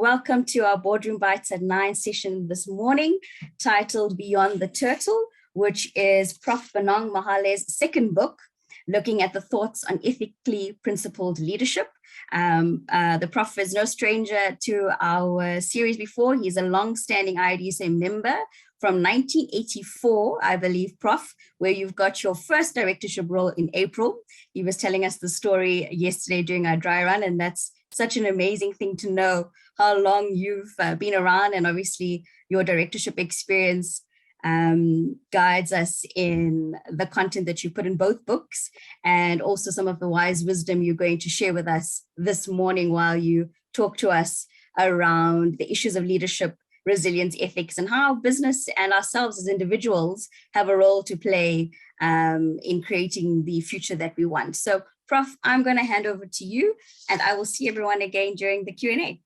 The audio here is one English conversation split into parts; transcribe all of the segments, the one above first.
Welcome to our Boardroom Bites at 9 session this morning, titled Beyond the Turtle, which is Prof. Bonang Mohale's second book, looking at the thoughts on ethically principled leadership. The Prof is no stranger to our series before. He's a long-standing IDSA member from 1984, I believe, Prof, where you've got your first directorship role in April. He was telling us the story yesterday during our dry run, and that's such an amazing thing to know how long you've been around, and obviously your directorship experience guides us in the content that you put in both books, and also some of the wise wisdom you're going to share with us this morning while you talk to us around the issues of leadership, resilience, ethics, and how business and ourselves as individuals have a role to play in creating the future that we want. So, Prof, I'm going to hand over to you, and I will see everyone again during the Q&A.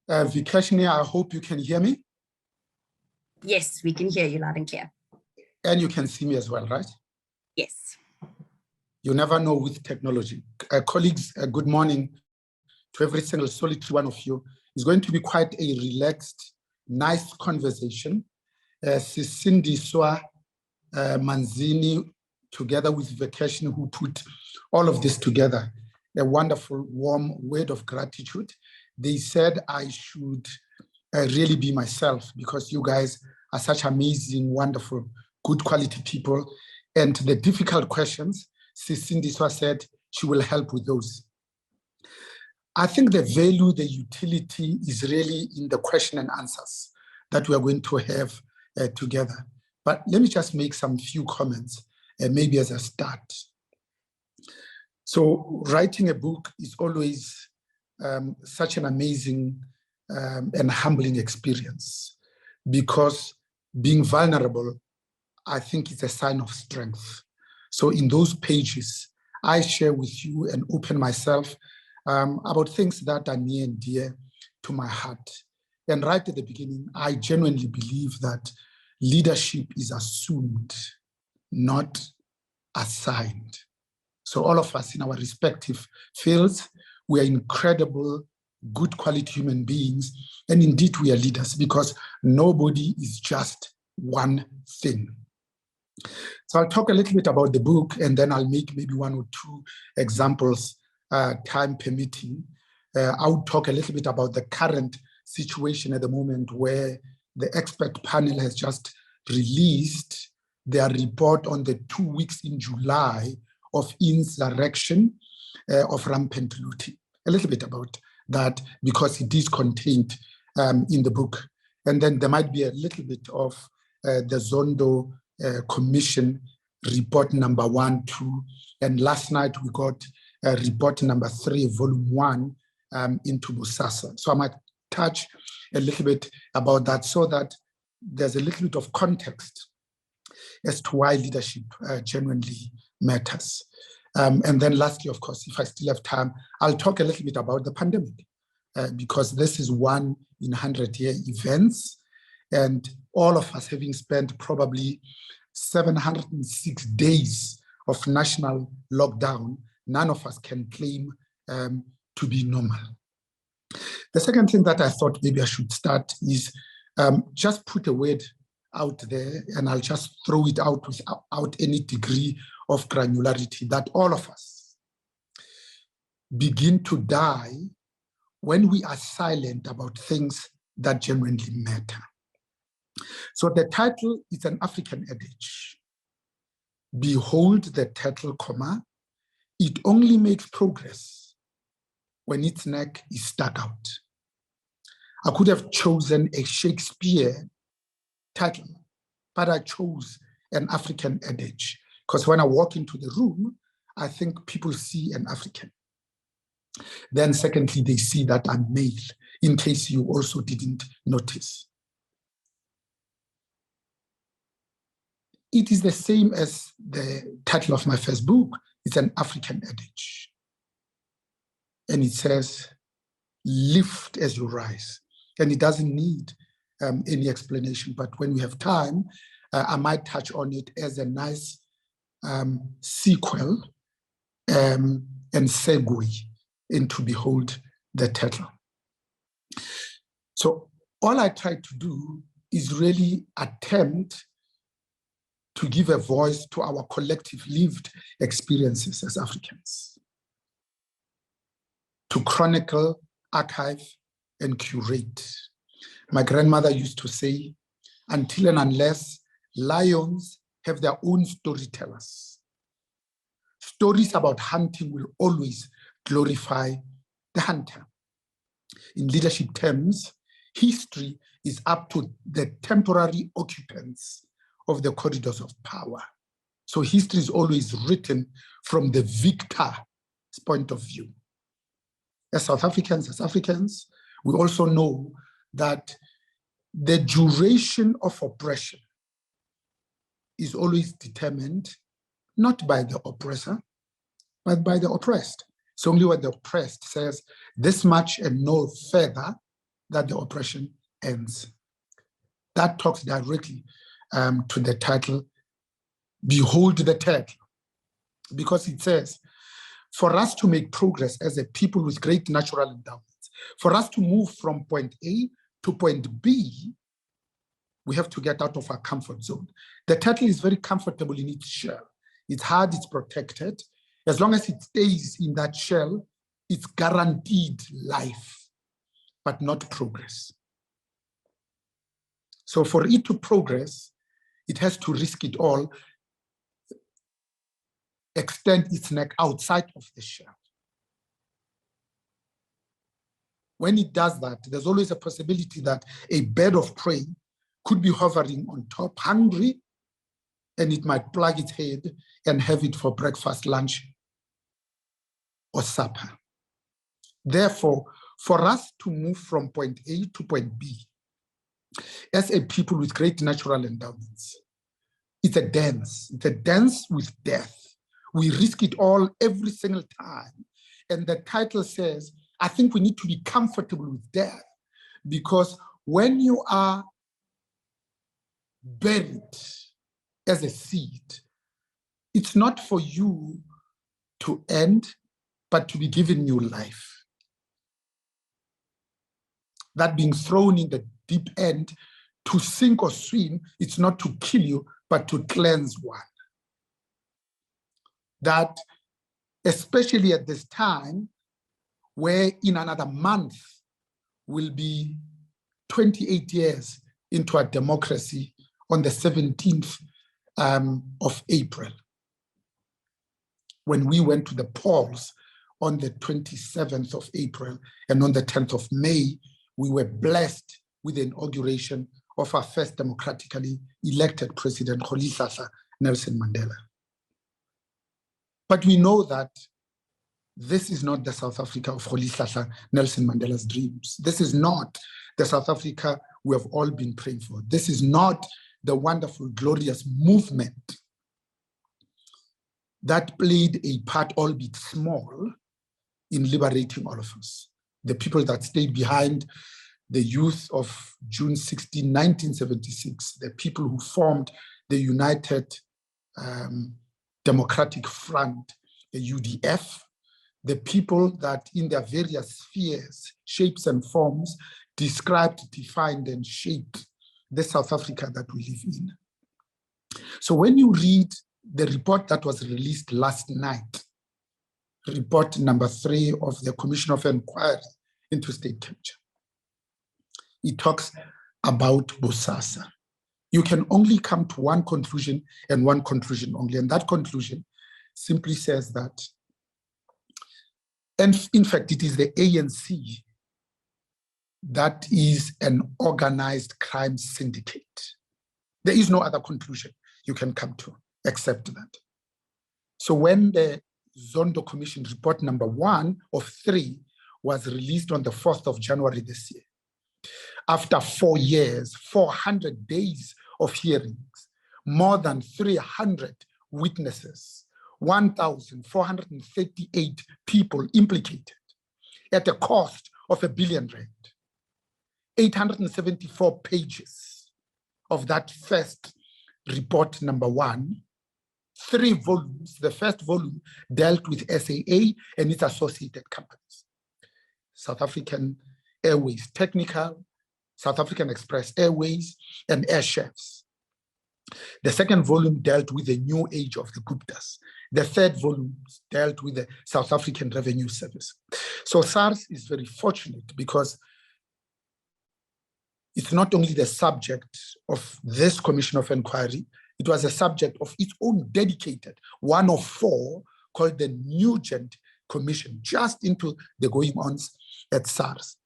Vikashni, I hope you can hear me. Yes, we can hear you loud and clear. And you can see me as well, right? Yes. You never know with technology. Colleagues, good morning to every single solitary one of you. It's going to be quite a relaxed, nice conversation. Sisindi Swa Manzini, together with Vacation, who put all of this together, a wonderful, warm word of gratitude. They said I should really be myself because you guys are such amazing, wonderful, good quality people. And the difficult questions, Sisindi Swa said she will help with those. I think the value, the utility is really in the question and answers that we are going to have together. But let me just make some few comments, maybe as a start. So writing a book is always such an amazing and humbling experience, because being vulnerable, I think, is a sign of strength. So in those pages, I share with you and open myself about things that are near and dear to my heart. And right at the beginning, I genuinely believe that leadership is assumed, not assigned. So all of us in our respective fields, we are incredible, good quality human beings. And indeed, we are leaders because nobody is just one thing. So I'll talk a little bit about the book, and then I'll make maybe one or two examples, time permitting. I'll talk a little bit about the current situation at the moment, where the expert panel has just released their report on the 2 weeks in July of insurrection of rampant looting. A little bit about that, because it is contained in the book. And then there might be a little bit of the Zondo Commission report number 1, 2. And last night we got report number 3, volume 1 into Busasa. So I might touch a little bit about that so that there's a little bit of context as to why leadership genuinely matters. And then lastly, of course, if I still have time, I'll talk a little bit about the pandemic, because this is one in 100-year events, and all of us having spent probably 706 days of national lockdown, none of us can claim to be normal. The second thing that I thought maybe I should start is just put a word out there, and I'll just throw it out without any degree of granularity, that all of us begin to die when we are silent about things that genuinely matter. So the title is an African adage. Behold the turtle, comma, it only makes progress when its neck is stuck out. I could have chosen a Shakespeare title, but I chose an African adage, because when I walk into the room, I think people see an African. Then secondly, they see that I'm male, in case you also didn't notice. It is the same as the title of my first book. It's an African adage. And it says, lift as you rise. And it doesn't need any explanation, but when we have time, I might touch on it as a nice sequel and segue into Behold the Turtle. So all I try to do is really attempt to give a voice to our collective lived experiences as Africans, to chronicle, archive, and curate. My grandmother used to say, until and unless lions have their own storytellers, stories about hunting will always glorify the hunter. In leadership terms, history is up to the temporary occupants of the corridors of power. So history is always written from the victor's point of view. As South Africans, we also know that the duration of oppression is always determined not by the oppressor, but by the oppressed. It's only when the oppressed says this much and no further that the oppression ends. That talks directly to the title, Behold the Turtle, because it says, for us to make progress as a people with great natural endowments, for us to move from point A to point B, we have to get out of our comfort zone. The turtle is very comfortable in its shell. It's hard, it's protected. As long as it stays in that shell, it's guaranteed life, but not progress. So for it to progress, it has to risk it all, extend its neck outside of the shell. When it does that, there's always a possibility that a bird of prey could be hovering on top, hungry, and it might plug its head and have it for breakfast, lunch, or supper. Therefore, for us to move from point A to point B, as a people with great natural endowments, it's a dance with death. We risk it all every single time. And the title says, I think we need to be comfortable with death, because when you are buried as a seed, it's not for you to end, but to be given new life. That being thrown in the deep end to sink or swim, it's not to kill you, but to cleanse one. That, especially at this time, where in another month will be 28 years into our democracy on the 17th of April, when we went to the polls on the 27th of April, and on the 10th of May, we were blessed with the inauguration of our first democratically elected president, Rolihlahla Nelson Mandela. But we know that this is not the South Africa of Rolihlahla Nelson Mandela's dreams. This is not the South Africa we have all been praying for. This is not the wonderful, glorious movement that played a part, albeit small, in liberating all of us. The people that stayed behind, the youth of June 16, 1976, the people who formed the United Democratic Front, the UDF, the people that in their various spheres, shapes and forms, described, defined, and shaped the South Africa that we live in. So when you read the report that was released last night, report number 3 of the Commission of Inquiry into State Capture, it talks about Bosasa. You can only come to one conclusion, and one conclusion only, and that conclusion simply says that, and in fact, it is the ANC that is an organized crime syndicate. There is no other conclusion you can come to except that. So when the Zondo Commission report number 1 of 3 was released on the 4th of January this year, after 4 years, 400 days of hearings, more than 300 witnesses, 1,438 people implicated at a cost of R1 billion, 874 pages of that first report number 1, 3 volumes. The first volume dealt with SAA and its associated companies. South African Airways Technical, South African Express Airways, and Air Chefs. The second volume dealt with the new age of the Guptas. The third volume dealt with the South African Revenue Service. So SARS is very fortunate because it's not only the subject of this commission of inquiry, it was a subject of its own dedicated one of four called the Nugent Commission, just into the going-ons at SARS.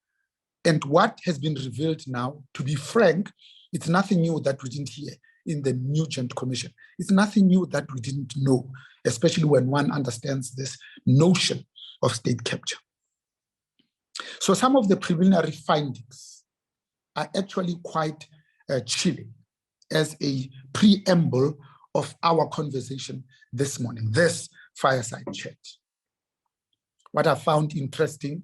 And what has been revealed now, to be frank, it's nothing new that we didn't hear in the Nugent Commission. It's nothing new that we didn't know, especially when one understands this notion of state capture. So some of the preliminary findings are actually quite chilling as a preamble of our conversation this morning, this fireside chat. What I found interesting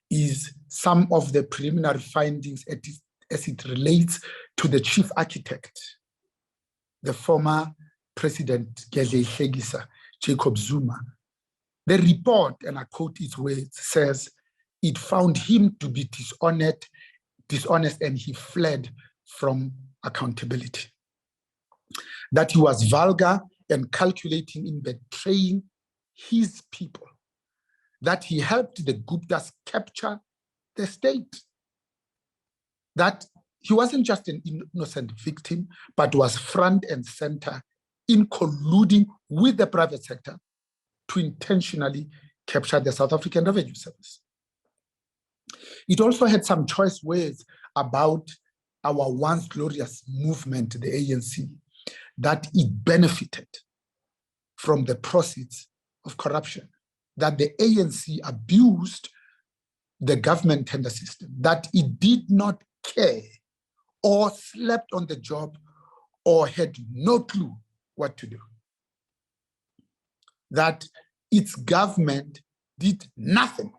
is some of the preliminary findings as it relates to the chief architect, the former President Jacob Zuma. The report, and I quote his words, says, it found him to be dishonest, and he fled from accountability. That he was vulgar and calculating in betraying his people. That he helped the Guptas capture the state. That he wasn't just an innocent victim, but was front and center in colluding with the private sector to intentionally capture the South African Revenue Service. It also had some choice words about our once glorious movement, the ANC, that it benefited from the proceeds of corruption, that the ANC abused the government tender system, that it did not care or slept on the job or had no clue what to do. That its government did nothing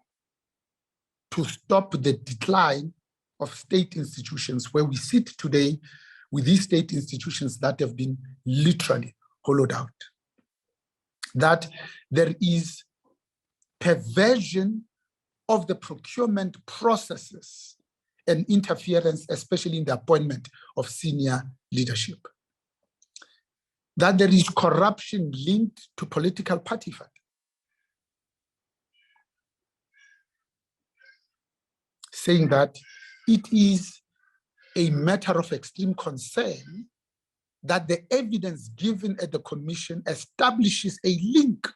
to stop the decline of state institutions where we sit today with these state institutions that have been literally hollowed out. That there is perversion of the procurement processes and interference, especially in the appointment of senior leadership. That there is corruption linked to political party funding. Saying that it is a matter of extreme concern that the evidence given at the commission establishes a link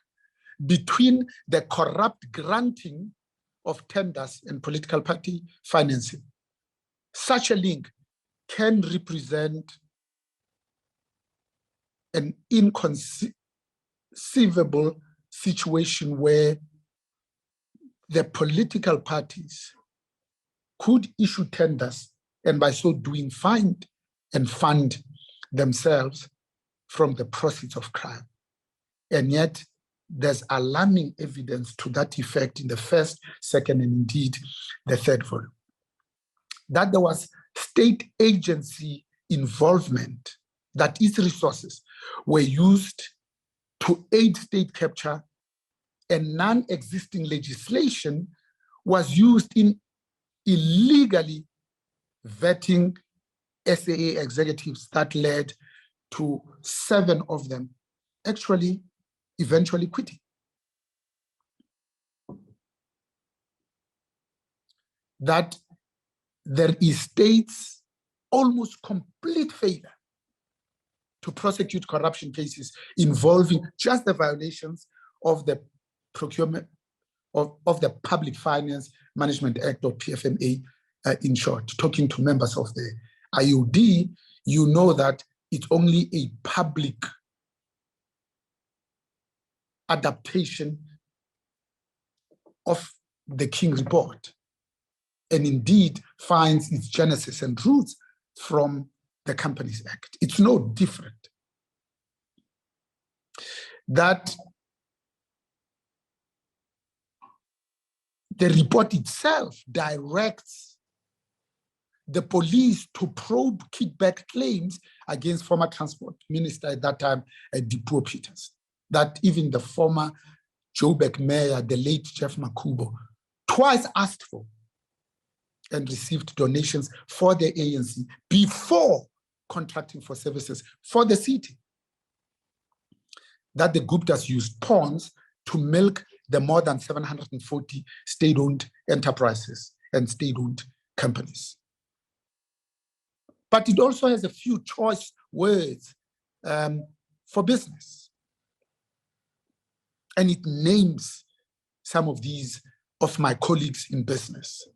between the corrupt granting of tenders and political party financing. Such a link can represent an inconceivable situation where the political parties could issue tenders and by so doing find and fund themselves from the proceeds of crime. And yet there's alarming evidence to that effect in the first, second, and indeed the third volume. That there was state agency involvement, that its resources were used to aid state capture, and non-existing legislation was used in illegally vetting SAA executives that led to 7 of them actually eventually quitting. That there is states' almost complete failure to prosecute corruption cases involving just the violations of the procurement of the Public Finance Management Act, or PFMA in short. Talking to members of the IOD, you know that it's only a public adaptation of the King Report, and indeed finds its genesis and roots from the Companies Act. It's no different. That the report itself directs the police to probe kickback claims against former Transport Minister at that time, Dipuo Peters. That even the former Joburg mayor, the late Jeff Makubo, twice asked for and received donations for the ANC before contracting for services for the city. That the Guptas used pawns to milk the more than 740 state-owned enterprises and state-owned companies. But it also has a few choice words for business. And it names some of these of my colleagues in business.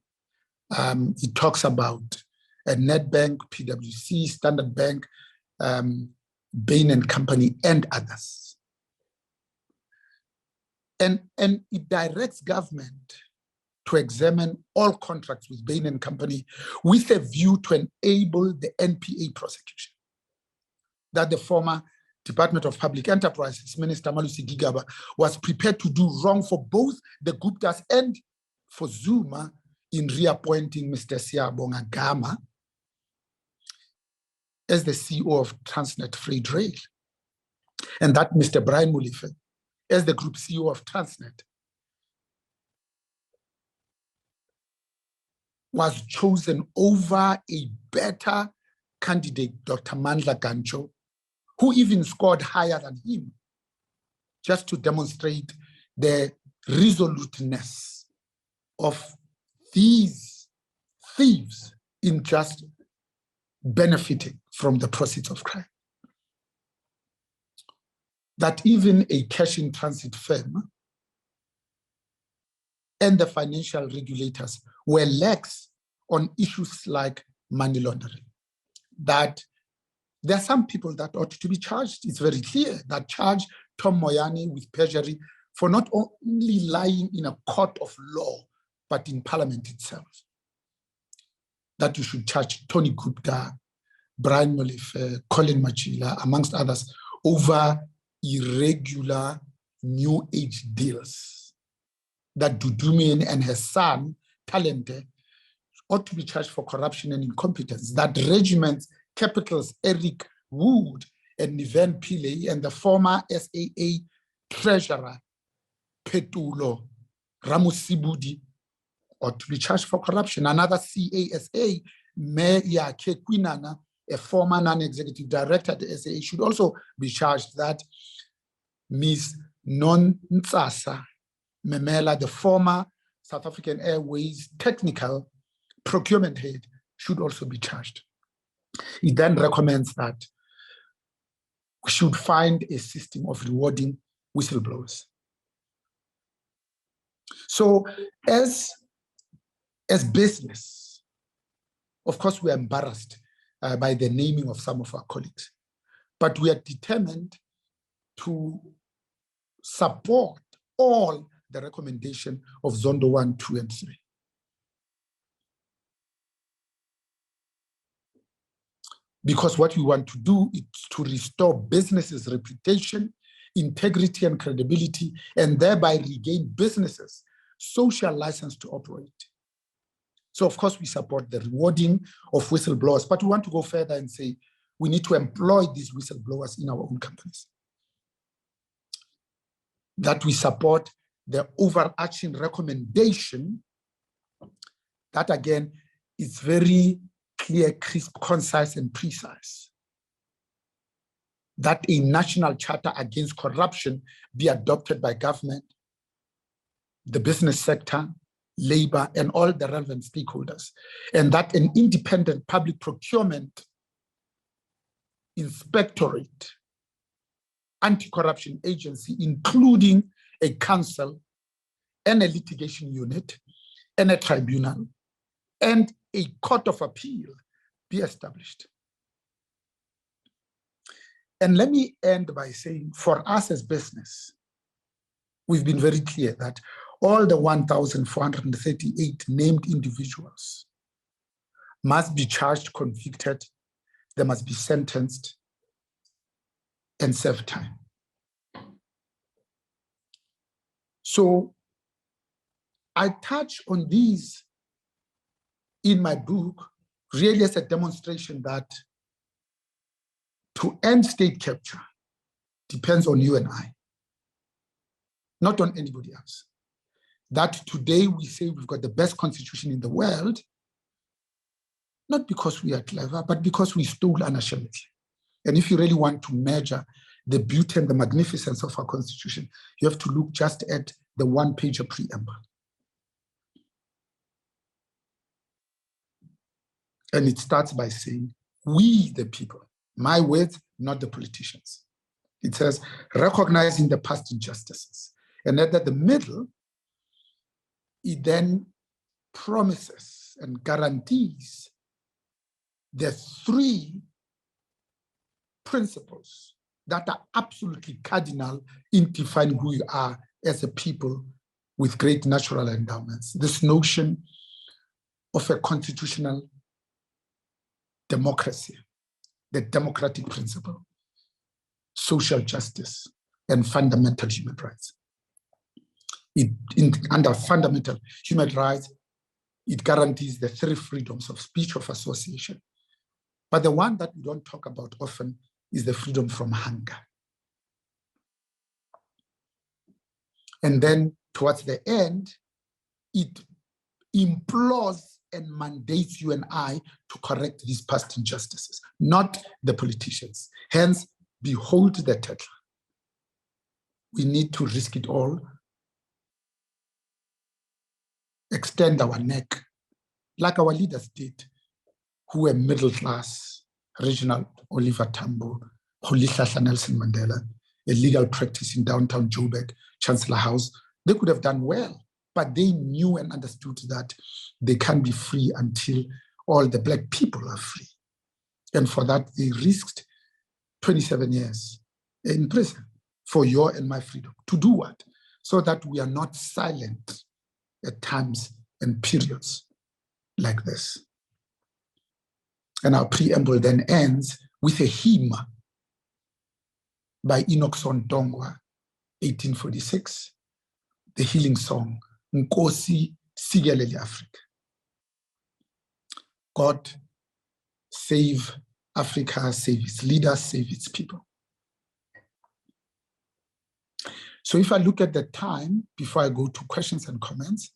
It talks about Nedbank, PwC, Standard Bank, Bain and Company, and others. And it directs government to examine all contracts with Bain and Company with a view to enable the NPA prosecution. That the former Department of Public Enterprises, Minister Malusi Gigaba, was prepared to do wrong for both the Guptas and for Zuma in reappointing Mr. Siyabonga Gama as the CEO of Transnet Freight Rail, and that Mr. Brian Molefe as the Group CEO of Transnet was chosen over a better candidate, Dr. Mandla Gancho, who even scored higher than him, just to demonstrate the resoluteness of these thieves in just benefiting from the proceeds of crime. That even a cash-in transit firm and the financial regulators were lax on issues like money laundering. That there are some people that ought to be charged. It's very clear that charge Tom Moyani with perjury for not only lying in a court of law, but in parliament itself. That you should charge Tony Gupta, Brian Molefe, Colin Machila, amongst others, over irregular new age deals. That Dudumian and her son, Talente, ought to be charged for corruption and incompetence. That regiments, capitals, Eric Wood and Niven Pillay, and the former SAA treasurer, Petulo Ramusibudi, ought to be charged for corruption. Another CASA, Mayor Kekwinana, a former non-executive director at the SAA, should also be charged. That Ms. Non Ntsasa Memela, the former South African Airways technical procurement head, should also be charged. He then recommends that we should find a system of rewarding whistleblowers. So as business, of course, we are embarrassed by the naming of some of our colleagues, but we are determined to support all the recommendation of Zondo 1, 2, and 3. Because what we want to do is to restore businesses' reputation, integrity, and credibility, and thereby regain businesses' social license to operate. So, of course, we support the rewarding of whistleblowers, but we want to go further and say we need to employ these whistleblowers in our own companies. That we support the overarching recommendation that, again, is very clear, crisp, concise, and precise. That a national charter against corruption be adopted by government, the business sector, labor, and all the relevant stakeholders, and that an independent public procurement inspectorate, anti-corruption agency, including a council and a litigation unit and a tribunal and a court of appeal be established. And let me end by saying, for us as business, we've been very clear that all the 1,438 named individuals must be charged, convicted, they must be sentenced and serve time. So I touch on these in my book really as a demonstration that to end state capture depends on you and I, not on anybody else. That today we say we've got the best constitution in the world, not because we are clever, but because we stole unashamedly. And if you really want to measure the beauty and the magnificence of our Constitution, you have to look just at the one-pager preamble. And it starts by saying, we the people, my words, not the politicians. It says, recognizing the past injustices. And at the middle, it then promises and guarantees the three principles that are absolutely cardinal in defining who you are as a people with great natural endowments. This notion of a constitutional democracy, the democratic principle, social justice, and fundamental human rights. Under fundamental human rights, it guarantees the three freedoms of speech, of association. But the one that we don't talk about often is the freedom from hunger. And then towards the end, it implores and mandates you and I to correct these past injustices, not the politicians. Hence, behold the title. We need to risk it all, extend our neck, like our leaders did, who were middle class, Reginald Oliver Tambo, Rolihlahla Nelson Mandela, a legal practice in downtown Joburg, Chancellor House. They could have done well, but they knew and understood that they can't be free until all the Black people are free. And for that, they risked 27 years in prison for your and my freedom. To do what? So that we are not silent at times and periods like this. And our preamble then ends with a hymn by Enoch Sontongwa, 1846, the healing song, Nkosi Sikelele Africa. God, save Africa, save its leaders, save its people. So if I look at the time, before I go to questions and comments,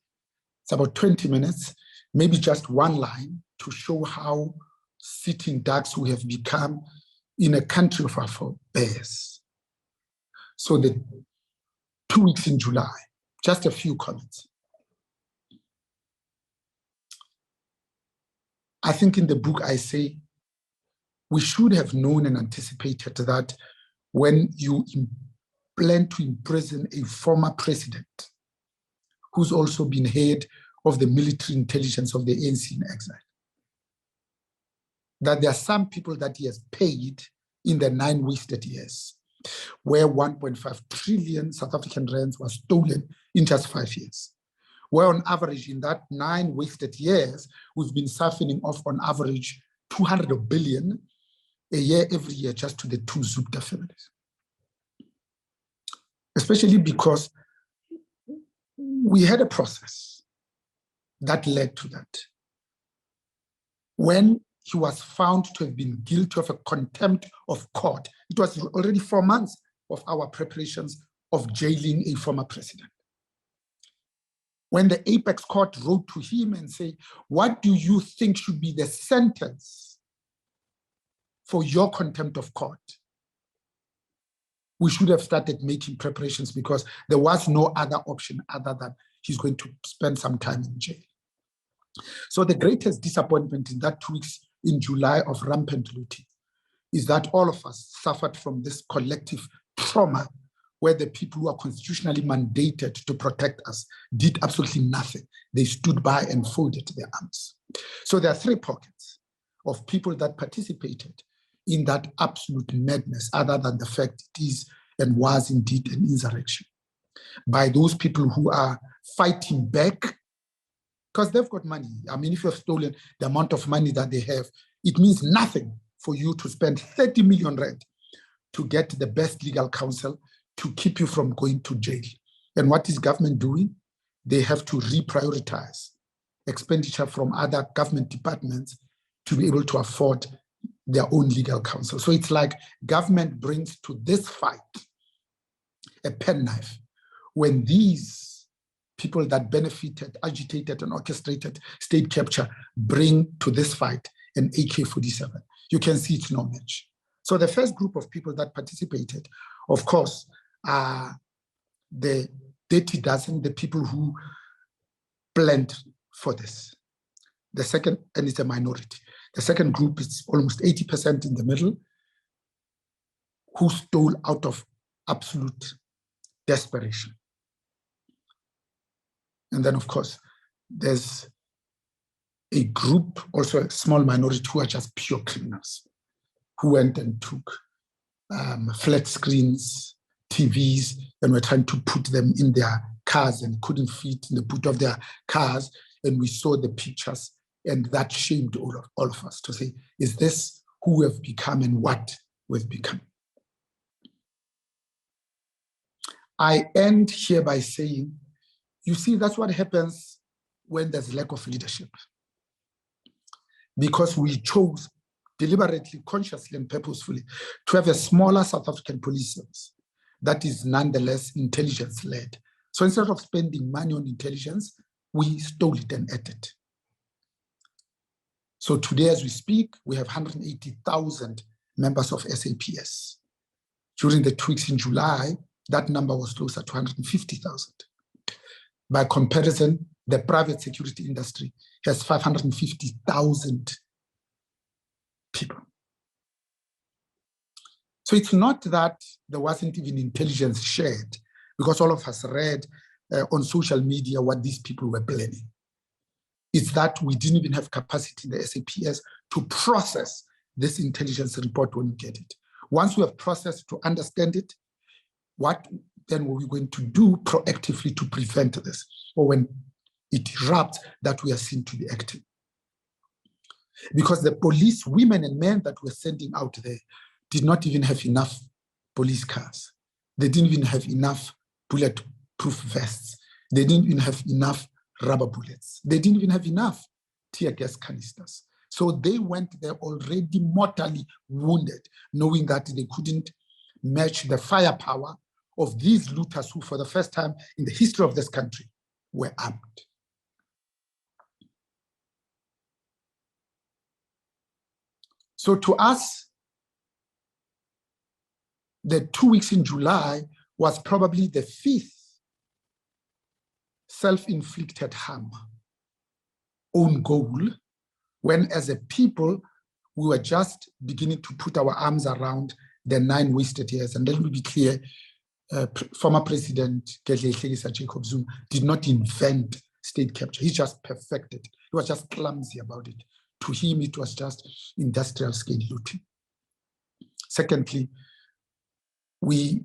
it's about 20 minutes, maybe just one line to show how sitting ducks we have become in a country of our forebears. So the 2 weeks in July, just a few comments. I think in the book I say, we should have known and anticipated that when you plan to imprison a former president who's also been head of the military intelligence of the ANC in exile, that there are some people that he has paid in the 9 wasted years, where 1.5 trillion South African rands was stolen in just 5 years. Where on average in that 9 wasted years, we've been siphoning off on average 200 billion a year, every year, just to the 2 Zubda families. Especially because we had a process that led to that. When he was found to have been guilty of a contempt of court, it was already 4 months of our preparations of jailing a former president. When the Apex Court wrote to him and said, what do you think should be the sentence for your contempt of court? We should have started making preparations because there was no other option other than he's going to spend some time in jail. So the greatest disappointment in that 2 weeks in July of rampant looting is that all of us suffered from this collective trauma where the people who are constitutionally mandated to protect us did absolutely nothing. They stood by and folded their arms. So there are 3 pockets of people that participated in that absolute madness, other than the fact it is and was indeed an insurrection, by those people who are fighting back because they've got money. I mean, if you've stolen the amount of money that they have, it means nothing for you to spend 30 million rand to get the best legal counsel to keep you from going to jail. And what is government doing? They have to reprioritize expenditure from other government departments to be able to afford their own legal counsel. So it's like government brings to this fight a penknife when these people that benefited, agitated, and orchestrated state capture bring to this fight an AK-47. You can see it's no match. So the first group of people that participated, of course, are the dirty dozen, the people who planned for this. The second, and it's a minority. The second group is almost 80% in the middle, who stole out of absolute desperation. And then, of course, there's a group, also a small minority, who are just pure criminals, who went and took flat screens, TVs, and were trying to put them in their cars and couldn't fit in the boot of their cars. And we saw the pictures, and that shamed all of us to say, is this who we have become and what we've become? I end here by saying, you see, that's what happens when there's lack of leadership. Because we chose deliberately, consciously, and purposefully to have a smaller South African police service that is nonetheless intelligence-led. So instead of spending money on intelligence, we stole it and ate it. So today, as we speak, we have 180,000 members of SAPS. During the 2 weeks in July, that number was closer to 150,000. By comparison, the private security industry has 550,000 people. So it's not that there wasn't even intelligence shared, because all of us read on social media what these people were planning. It's that we didn't even have capacity in the SAPS to process this intelligence report when we get it. Once we have processed to understand it, what then were we going to do proactively to prevent this? Or when it erupts, that we are seen to be acting. Because the police, women and men that we're sending out there did not even have enough police cars. They didn't even have enough bulletproof vests. They didn't even have enough rubber bullets. They didn't even have enough tear gas canisters. So they went there already mortally wounded, knowing that they couldn't match the firepower of these looters who, for the first time in the history of this country, were armed. So to us, the 2 weeks in July was probably the 5th self-inflicted harm, own goal, when as a people, we were just beginning to put our arms around the 9 wasted years. And let me be clear, former President Jacob Zuma did not invent state capture. He just perfected it. He was just clumsy about it. To him, it was just industrial scale looting. Secondly, we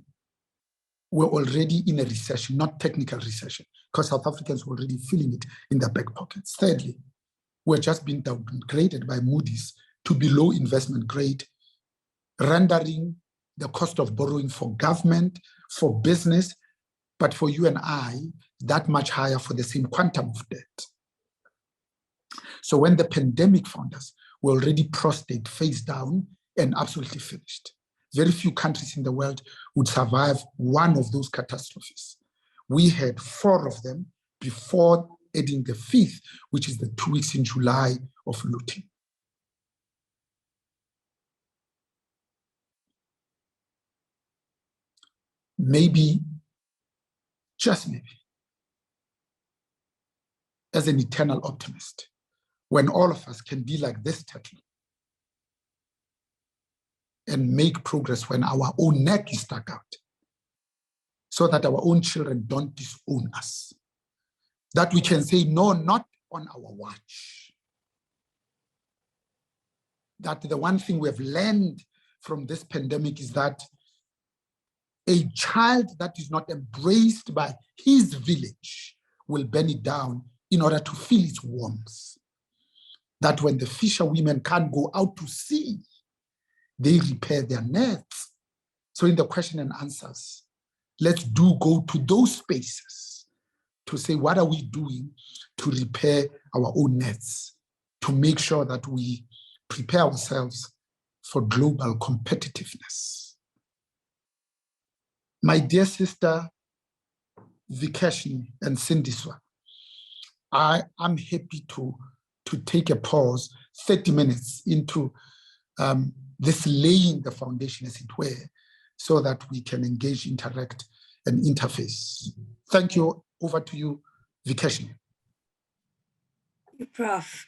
were already in a recession, not technical recession, because South Africans were already feeling it in their back pockets. Thirdly, we're just being downgraded by Moody's to below investment grade, rendering the cost of borrowing for government, for business, but for you and I, that much higher for the same quantum of debt. So when the pandemic found us, we're already prostate, face down, and absolutely finished. Very few countries in the world would survive one of those catastrophes. We had 4 of them before adding the 5th, which is the 2 weeks in July of looting. Maybe, just maybe, as an eternal optimist, when all of us can be like this turtle and make progress when our own neck is stuck out, so that our own children don't disown us, that we can say, no, not on our watch. That the one thing we have learned from this pandemic is that a child that is not embraced by his village will burn it down in order to feel its warmth. That when the fisherwomen can't go out to sea, they repair their nets. So in the question and answers, let's go to those spaces to say, what are we doing to repair our own nets, to make sure that we prepare ourselves for global competitiveness. My dear sister, Vikeshni and Sindiswa, I am happy to to take a pause, 30 minutes into this laying the foundation, as it were, so that we can engage, interact, and interface. Thank you. Over to you, Vikeshni. Prof.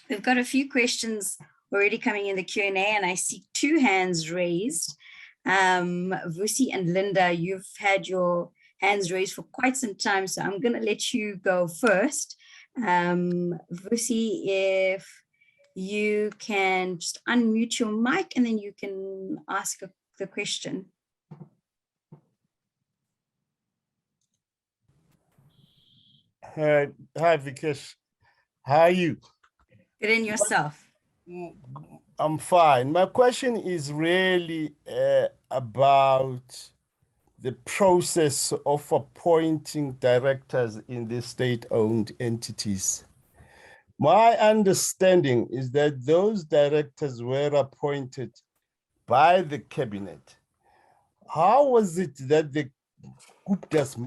We've got a few questions already coming in the Q&A, and I see 2 hands raised. Vusi and Linda, you've had your hands raised for quite some time, so I'm going to let you go first. Vusi, if you can just unmute your mic and then you can ask the question. Hi, Vikesh. How are you? Good, in yourself? I'm fine. My question is really about the process of appointing directors in the state-owned entities. My understanding is that those directors were appointed by the cabinet. How was it that the Guptas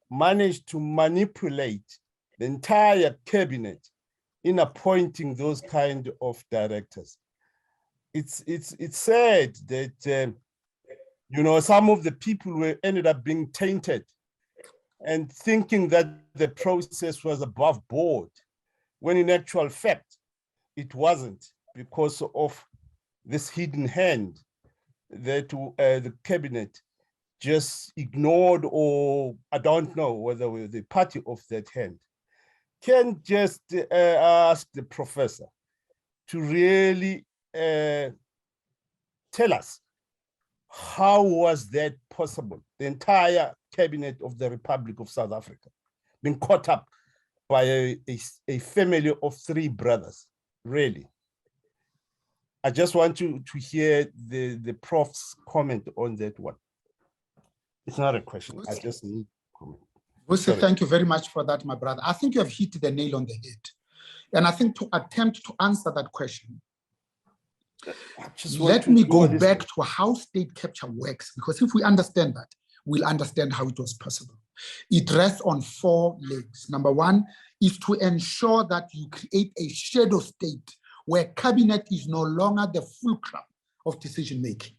managed to manipulate the entire cabinet in appointing those kind of directors? It's said that you know, some of the people ended up being tainted and thinking that the process was above board, when in actual fact it wasn't, because of this hidden hand that the cabinet just ignored, or I don't know whether we're the party of that hand. Can just ask the professor to really tell us, how was that possible? The entire cabinet of the Republic of South Africa being caught up by a family of 3 brothers, really. I just want you to hear the Prof's comment on that one. It's not a question, I just need comment. Vusi, thank you very much for that, my brother. I think you have hit the nail on the head. And I think to attempt to answer that question, let me go back to how state capture works, because if we understand that, we'll understand how it was possible. It rests on 4 legs. Number 1 is to ensure that you create a shadow state where cabinet is no longer the fulcrum of decision-making.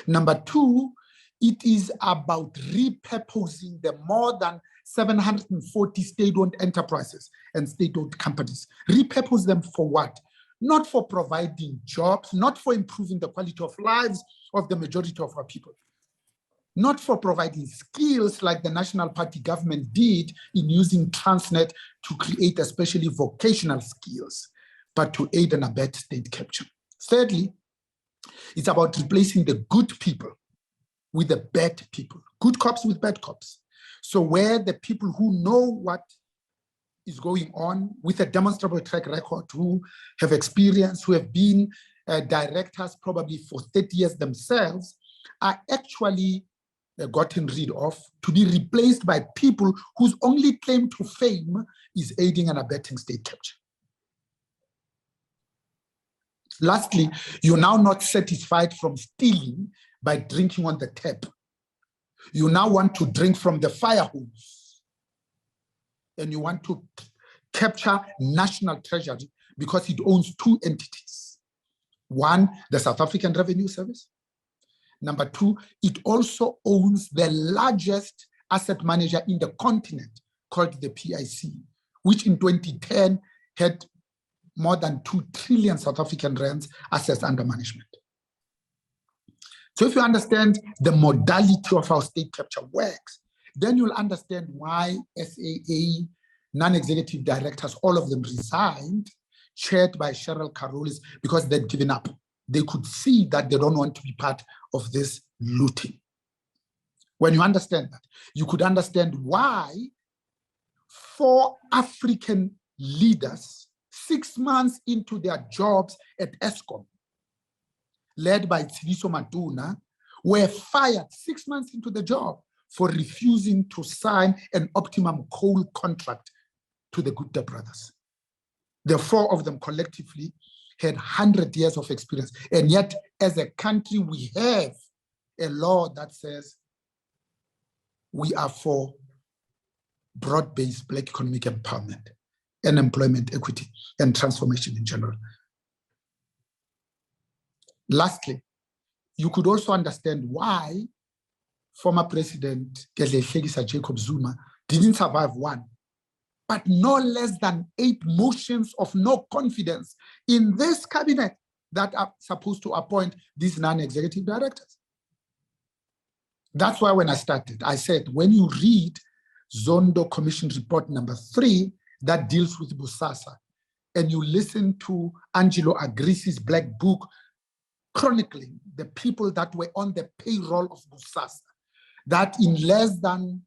Number 2, it is about repurposing the more than 740 state-owned enterprises and state-owned companies. Repurpose them for what? Not for providing jobs, not for improving the quality of lives of the majority of our people, not for providing skills like the National Party government did in using Transnet to create especially vocational skills, but to aid and abet state capture. Thirdly, it's about replacing the good people with the bad people, good cops with bad cops. So where the people who know what is going on with a demonstrable track record, who have experience, who have been directors probably for 30 years themselves, are actually gotten rid of, to be replaced by people whose only claim to fame is aiding and abetting state capture. Lastly, you're now not satisfied from stealing by drinking on the tap. You now want to drink from the fire hose, and you want to capture national treasury because it owns 2 entities. 1, the South African Revenue Service. Number 2, it also owns the largest asset manager in the continent called the PIC, which in 2010 had more than 2 trillion South African rands assets under management. So if you understand the modality of how state capture works, then you'll understand why SAA non-executive directors, all of them resigned, chaired by Cheryl Carolus, because they'd given up. They could see that they don't want to be part of this looting. When you understand that, you could understand why 4 African leaders, 6 months into their jobs at Eskom, led by Tsiviso Matuna, were fired 6 months into the job for refusing to sign an optimum coal contract to the Gupta brothers. The 4 of them collectively had 100 years of experience. And yet, as a country, we have a law that says we are for broad-based Black economic empowerment. and employment equity and transformation in general. Lastly, you could also understand why former President Jacob Zuma didn't survive one, but no less than 8 motions of no confidence in this cabinet that are supposed to appoint these non-executive directors. That's why when I started, I said, when you read Zondo Commission Report number 3 that deals with Busasa, and you listen to Angelo Agrisi's Black Book chronicling the people that were on the payroll of Busasa, that in less than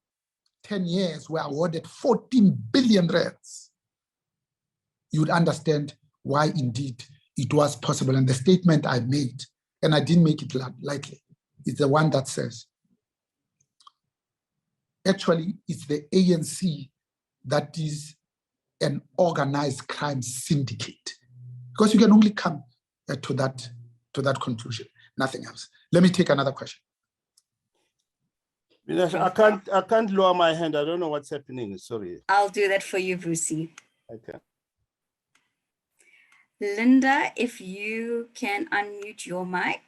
10 years were awarded 14 billion rands, you would understand why indeed it was possible. And the statement I made, and I didn't make it lightly, is the one that says, actually, it's the ANC that is an organized crime syndicate, because you can only come to that conclusion, nothing else. Let me take another question. I can't lower my hand. I don't know what's happening. Sorry. I'll do that for you, Vusi. Okay. Linda, if you can unmute your mic.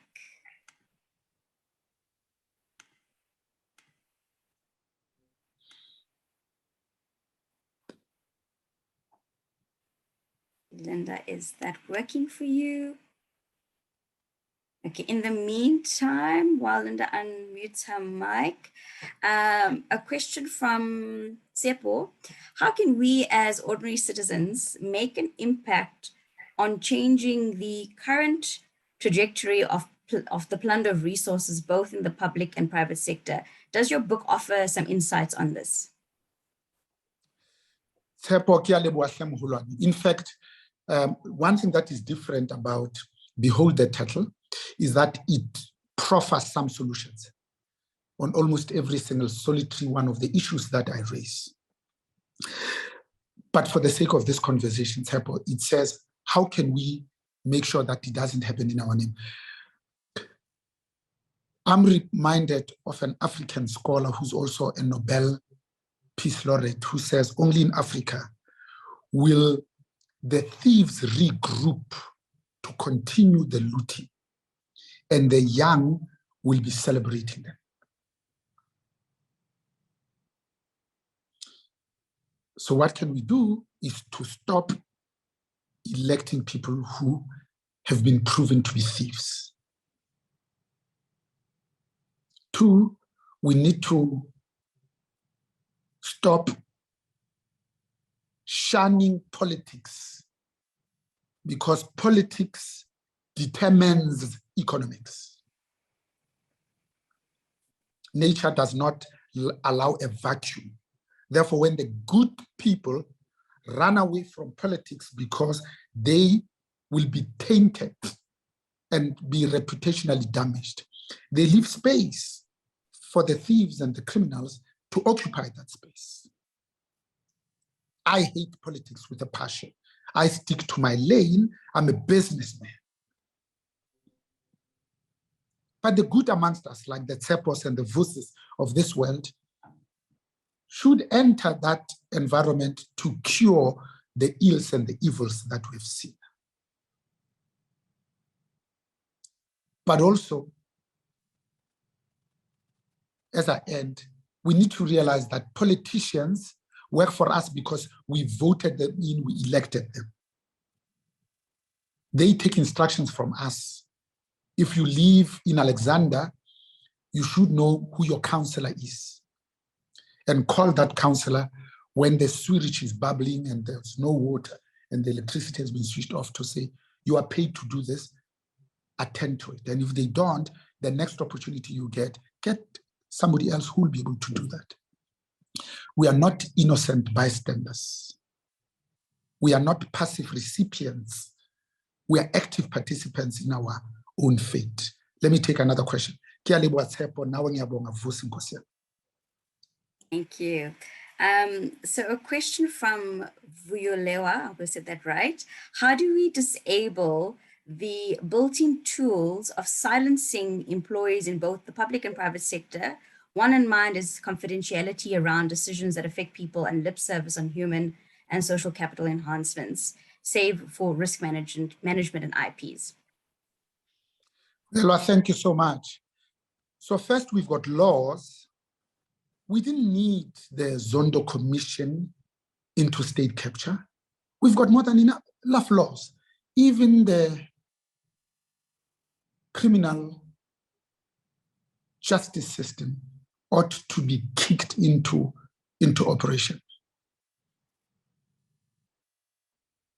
Linda, is that working for you? Okay, in the meantime, while Linda unmutes her mic, a question from Sepo. How can we as ordinary citizens make an impact on changing the current trajectory of the plunder of resources, both in the public and private sector? Does your book offer some insights on this? In fact, one thing that is different about Behold the Turtle is that it proffers some solutions on almost every single solitary one of the issues that I raise. But for the sake of this conversation, it says, how can we make sure that it doesn't happen in our name? I'm reminded of an African scholar who's also a Nobel Peace Laureate, who says, only in Africa will the thieves regroup to continue the looting, and the young will be celebrating them. So what can we do is to stop electing people who have been proven to be thieves. 2, we need to stop shunning politics, because politics determines economics. Nature does not allow a vacuum. Therefore, when the good people run away from politics because they will be tainted and be reputationally damaged, they leave space for the thieves and the criminals to occupy that space. I hate politics with a passion. I stick to my lane. I'm a businessman. But the good amongst us, like the Tsepos and the Vusis of this world, should enter that environment to cure the ills and the evils that we've seen. But also, as I end, we need to realize that politicians work for us because we voted them in, we elected them. They take instructions from us. If you live in Alexander, you should know who your counselor is and call that counselor when the sewage is bubbling and there's no water and the electricity has been switched off, to say, you are paid to do this, attend to it. And if they don't, the next opportunity you get somebody else who will be able to do that. We are not innocent bystanders. We are not passive recipients. We are active participants in our own fate. Let me take another question. Thank you. So a question from Vuyolewa, I hope I said that right. How do we disable the built-in tools of silencing employees in both the public and private sector? One in mind is confidentiality around decisions that affect people and lip service on human and social capital enhancements, save for risk management and IPs? Well, thank you so much. So first, we've got laws. We didn't need the Zondo Commission into state capture. We've got more than enough laws. Even the criminal justice system ought to be kicked into operation.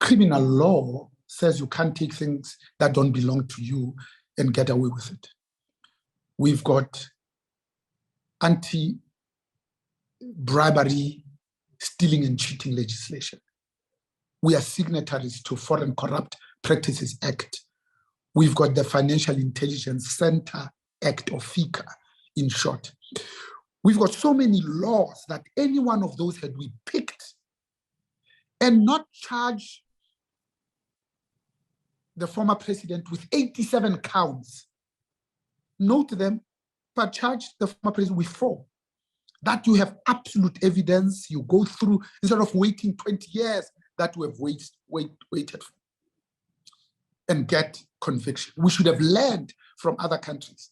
Criminal law says you can't take things that don't belong to you and get away with it. We've got anti-bribery, stealing and cheating legislation. We are signatories to Foreign Corrupt Practices Act. We've got the Financial Intelligence Center Act, or FICA in short. We've got so many laws that any one of those had we picked and not charge the former president with 87 counts, note them, but charge the former president with 4. That you have absolute evidence, you go through, instead of waiting 20 years that we have waited for, and get conviction. We should have learned from other countries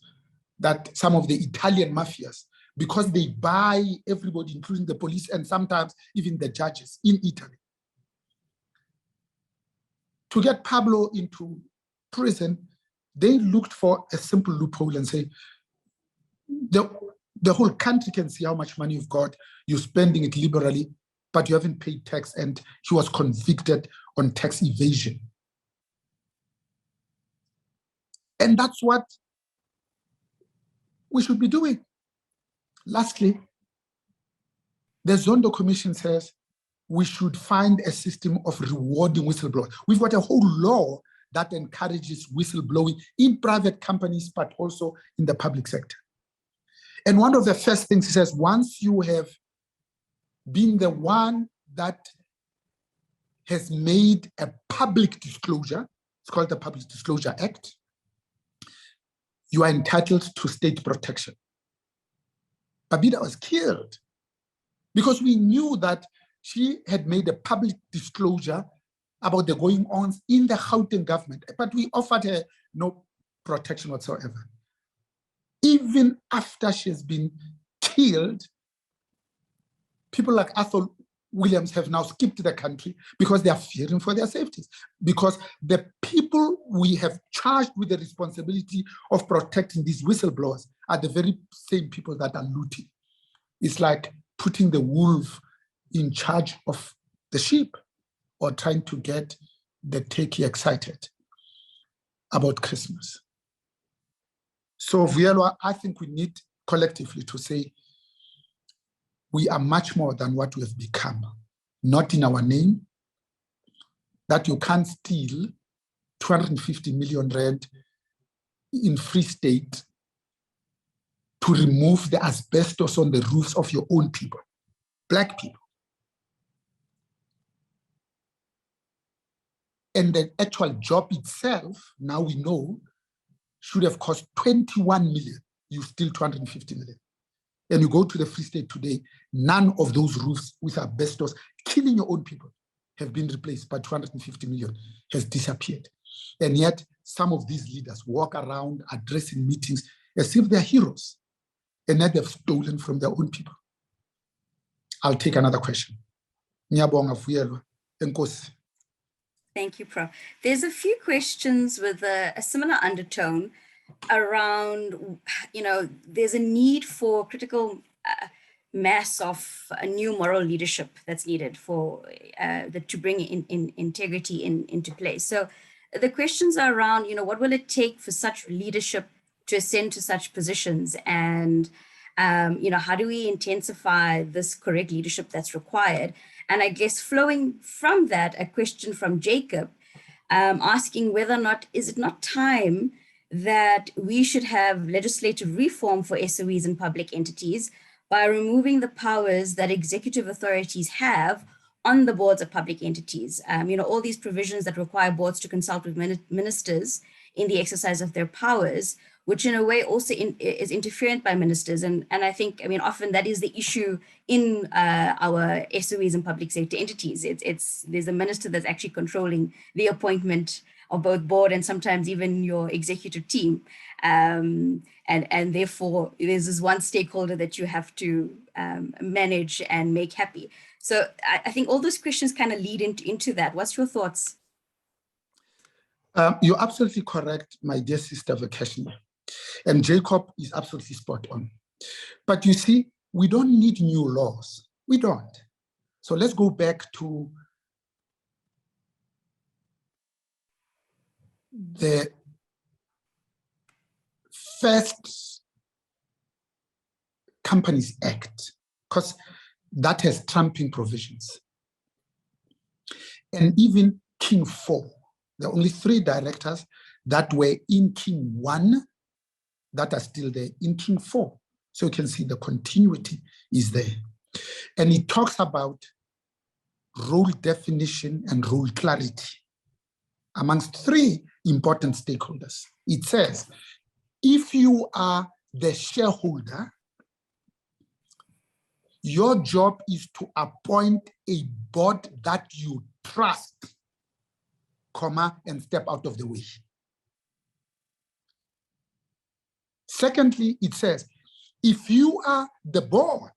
that some of the Italian mafias, because they buy everybody, including the police and sometimes even the judges in Italy, to get Pablo into prison, they looked for a simple loophole and say, the whole country can see how much money you've got, you're spending it liberally, but you haven't paid tax, and he was convicted on tax evasion. And that's what we should be doing. Lastly, the Zondo Commission says we should find a system of rewarding whistleblowers. We've got a whole law that encourages whistleblowing in private companies, but also in the public sector. And one of the first things he says, once you have been the one that has made a public disclosure, it's called the Public Disclosure Act, you are entitled to state protection. Babida was killed because we knew that she had made a public disclosure about the going-ons in the Gauteng government, but we offered her no protection whatsoever. Even after she has been killed, people like Arthur Williams have now skipped the country because they are fearing for their safeties. Because the people we have charged with the responsibility of protecting these whistleblowers are the very same people that are looting. It's like putting the wolf in charge of the sheep, or trying to get the turkey excited about Christmas. So Vuyelwa, I think we need collectively to say we are much more than what we have become, not in our name, that you can't steal 250 million rand in Free State to remove the asbestos on the roofs of your own people, Black people. And the actual job itself, now we know, should have cost 21 million. You steal 250 million. And you go to the Free State today, none of those roofs with asbestos killing your own people have been replaced, but 250 million has disappeared. And yet some of these leaders walk around addressing meetings as if they're heroes, and that they've stolen from their own people. I'll take another question. Ngiyabonga Vuyelwa. Enkosi. Thank you, Prof. There's a few questions with a similar undertone around, there's a need for critical mass of a new moral leadership that's needed for to bring in integrity into place. So the questions are around, what will it take for such leadership to ascend to such positions? And, how do we intensify this correct leadership that's required? And I guess flowing from that, a question from Jacob, asking whether or not, is it not time that we should have legislative reform for SOEs and public entities by removing the powers that executive authorities have on the boards of public entities? All these provisions that require boards to consult with ministers in the exercise of their powers, which in a way also is interfered by ministers. And I think, I mean, often that is the issue in our SOEs and public sector entities. There's a minister that's actually controlling the appointment of both board and sometimes even your executive team. And therefore, there's this one stakeholder that you have to manage and make happy. So I think all those questions kind of lead into that. What's your thoughts? You're absolutely correct, my dear sister Vakashna. And Jacob is absolutely spot on. But you see, we don't need new laws. We don't. So let's go back to the first Companies Act, because that has trumping provisions. And even King 4, there are only 3 directors that were in King 1 that are still there in King 4. So you can see the continuity is there. And it talks about role definition and role clarity amongst 3 important stakeholders. It says, if you are the shareholder, your job is to appoint a board that you trust, comma, and step out of the way. Secondly, it says, if you are the board,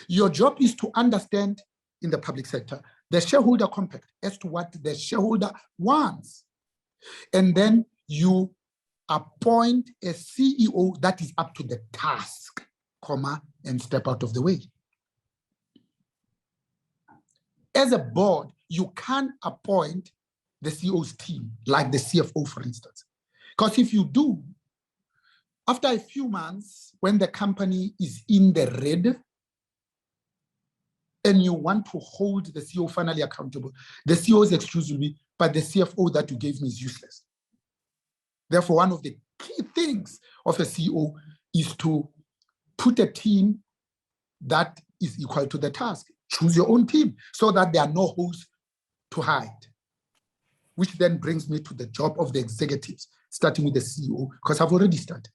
your job is to understand in the public sector the shareholder compact as to what the shareholder wants. And then you appoint a CEO that is up to the task, comma, and step out of the way. As a board, you can't appoint the CEO's team, like the CFO, for instance. Because if you do, after a few months, when the company is in the red, and you want to hold the CEO finally accountable, the CEO's excuse me, but the CFO that you gave me is useless. Therefore, one of the key things of a CEO is to put a team that is equal to the task. Choose your own team so that there are no holes to hide, which then brings me to the job of the executives, starting with the CEO, because I've already started.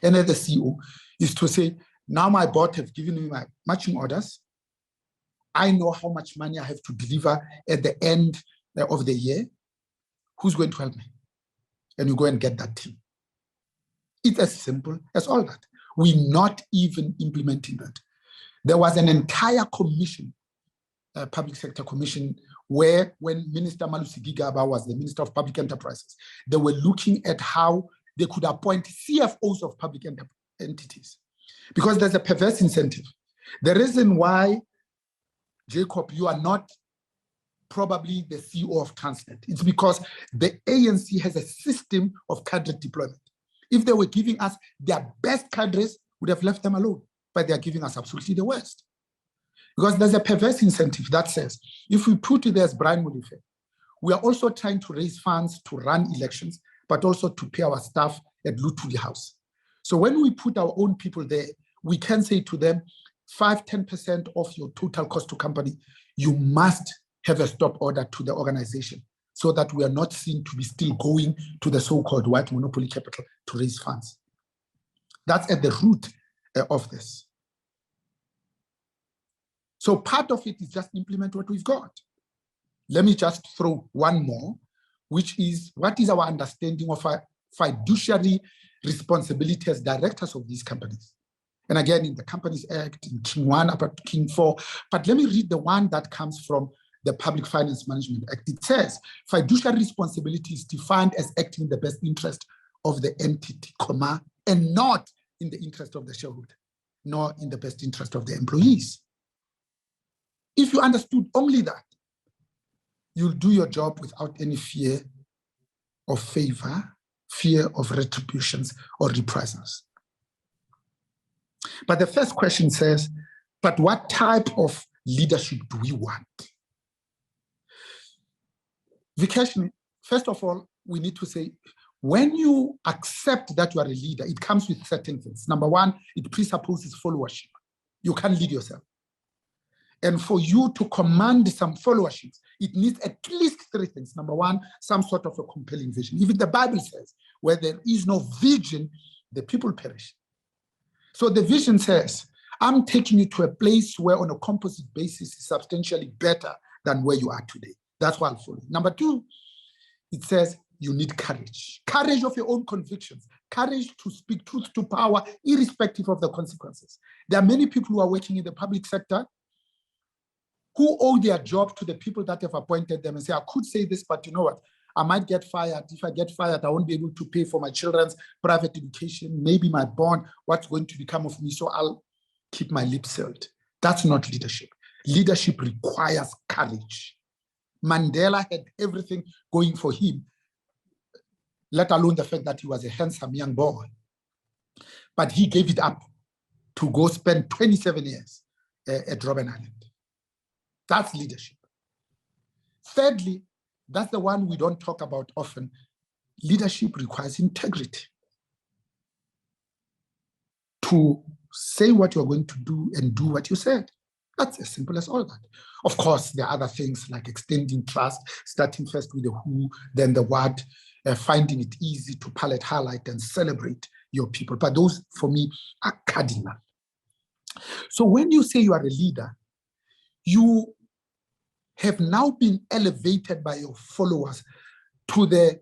And then the CEO is to say, now my board have given me my matching orders. I know how much money I have to deliver at the end of the year. Who's going to help me? And you go and get that team. It's as simple as all that. We're not even implementing that. There was an entire commission, public sector commission, where when Minister Malusi Gigaba was the Minister of Public Enterprises, they were looking at how they could appoint CFOs of public entities. Because there's a perverse incentive. The reason why, Jacob, you are not probably the CEO of Transnet, it's because the ANC has a system of cadre deployment. If they were giving us their best cadres, would have left them alone, but they are giving us absolutely the worst. Because there's a perverse incentive that says, if we put it as Brian Molife, we are also trying to raise funds to run elections, but also to pay our staff at Lutuli House. So when we put our own people there, we can say to them, 5-10% of your total cost to company, you must have a stop order to the organization so that we are not seen to be still going to the so-called white monopoly capital to raise funds. That's at the root of this. So part of it is just implement what we've got. Let me just throw one more, which is, what is our understanding of our fiduciary responsibility as directors of these companies? And again, in the Companies Act, in King 1 up to King 4, but let me read the one that comes from the Public Finance Management Act. It says, fiduciary responsibility is defined as acting in the best interest of the entity, comma, and not in the interest of the shareholder, nor in the best interest of the employees. If you understood only that, you'll do your job without any fear of favor, fear of retributions or reprisals. But the first question says, but what type of leadership do we want? Vikesh, first of all, we need to say, when you accept that you are a leader, it comes with certain things. Number one, it presupposes followership. You can't lead yourself. And for you to command some followerships, it needs at least 3 things. Number one, some sort of a compelling vision. Even the Bible says, Where there is no vision, the people perish. So the vision says, I'm taking you to a place where on a composite basis is substantially better than where you are today. That's what I'll follow. Number two, it says you need courage. Courage of your own convictions. Courage to speak truth to power, irrespective of the consequences. There are many people who are working in the public sector who owe their job to the people that have appointed them and say, I could say this, but you know what? I might get fired. If I get fired, I won't be able to pay for my children's private education, maybe my bond, what's going to become of me, so I'll keep my lips sealed. That's not leadership. Leadership requires courage. Mandela had everything going for him, let alone the fact that he was a handsome young boy. But he gave it up to go spend 27 years at Robben Island. That's leadership. Thirdly, that's the one we don't talk about often. Leadership requires integrity. To say what you're going to do and do what you said. That's as simple as all that. Of course, there are other things like extending trust, starting first with the who, then the what, finding it easy to palate, highlight, and celebrate your people. But those, for me, are cardinal. So when you say you are a leader, you have now been elevated by your followers to the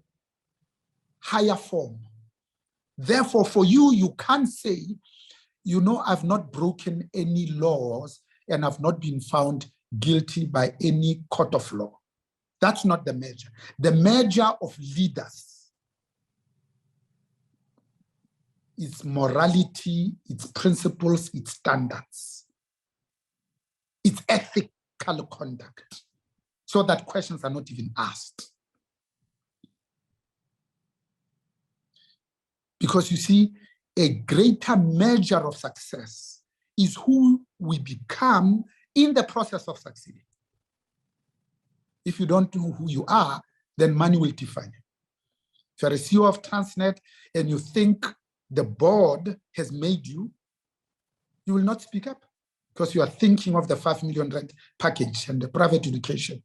higher form. Therefore, for you, you can't say, you know, I've not broken any laws and I've not been found guilty by any court of law. That's not the measure. The measure of leaders is morality, its principles, its standards, its ethical conduct, so that questions are not even asked. Because you see, a greater measure of success is who we become in the process of succeeding. If you don't know who you are, then money will define you. If you're a CEO of Transnet and you think the board has made you, you will not speak up because you are thinking of the 5 million rent package and the private education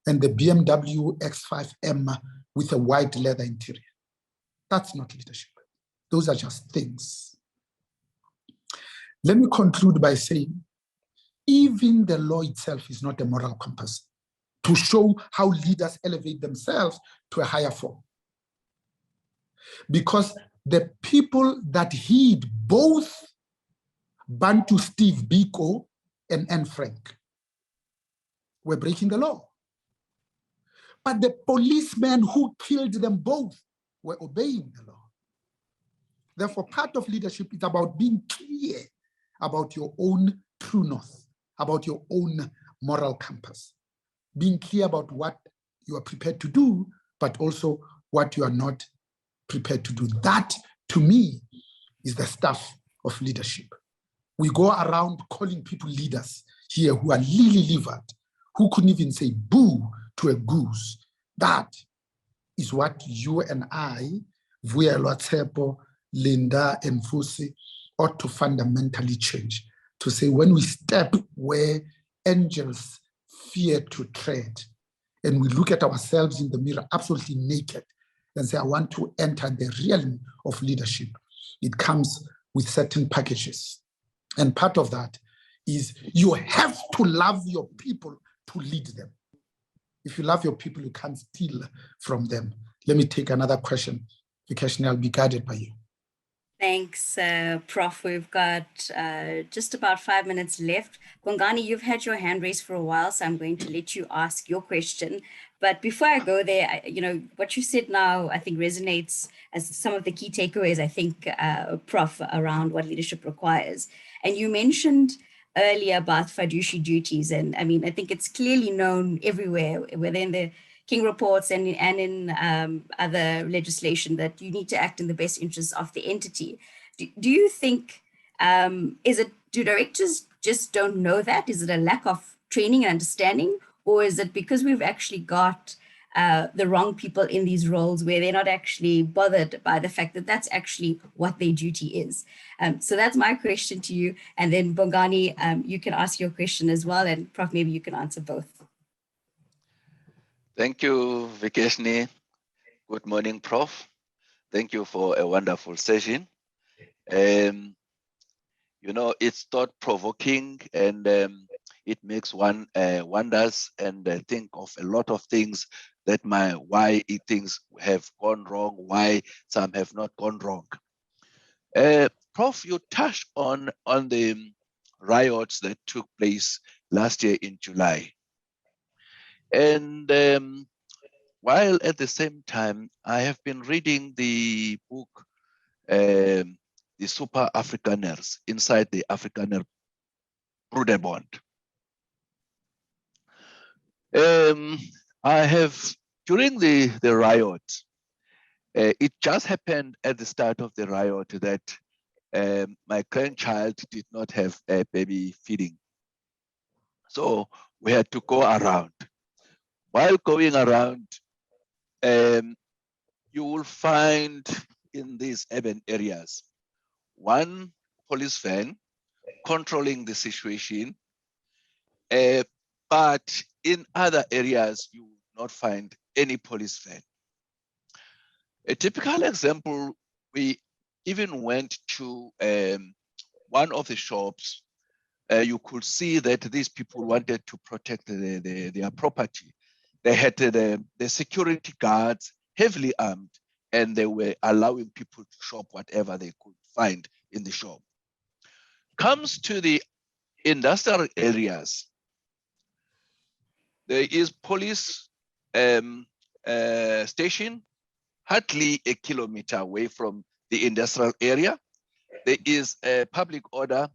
and the BMW X5M with a white leather interior. That's not leadership. Those are just things. Let me conclude by saying, even the law itself is not a moral compass to show how leaders elevate themselves to a higher form. Because the people that heed both Bantu Steve Biko and Anne Frank were breaking the law. But the policemen who killed them both were obeying the law. Therefore, part of leadership is about being clear about your own true north, about your own moral compass, being clear about what you are prepared to do, but also what you are not prepared to do. That, to me, is the stuff of leadership. We go around calling people leaders here who are lily-livered, who couldn't even say boo to a goose. That is what you and I, Vuyelwa Tsepo, Linda, and Fusi, ought to fundamentally change. To say when we step where angels fear to tread, and we look at ourselves in the mirror absolutely naked and say, I want to enter the realm of leadership, it comes with certain packages. And part of that is you have to love your people to lead them. If you love your people, you can't steal from them. Let me take another question. Vikesh, I'll be guided by you. Thanks, Prof. We've got just about 5 minutes left. Bongani, you've had your hand raised for a while, so I'm going to let you ask your question. But before I go there, what you said now, I think resonates as some of the key takeaways, I think, Prof, around what leadership requires. And you mentioned earlier about fiduciary duties. And I mean, I think it's clearly known everywhere, whether in the King reports and in other legislation, that you need to act in the best interests of the entity. Do you think, do directors just don't know that? Is it a lack of training and understanding? Or is it because we've actually got the wrong people in these roles where they're not actually bothered by the fact that that's actually what their duty is? So that's my question to you. And then Bongani, you can ask your question as well. And Prof, maybe you can answer both. Thank you, Vikeshni. Good morning, Prof. Thank you for a wonderful session. You know, it's thought-provoking, and it makes one wonders and think of a lot of things that why things have gone wrong, why some have not gone wrong. Prof, you touched on the riots that took place last year in July. And while at the same time, I have been reading the book, the Super Afrikaners, Inside the Afrikaner Broederbond. I have, during the riot, it just happened at the start of the riot that my grandchild did not have a baby feeding. So we had to go around. While going around, you will find in these urban areas, one police van controlling the situation, but in other areas, you will not find any police van. A typical example, we even went to one of the shops. You could see that these people wanted to protect their property. They had the security guards heavily armed, and they were allowing people to shop whatever they could find in the shop. Comes to the industrial areas, there is police station hardly a kilometer away from the industrial area. There is a public order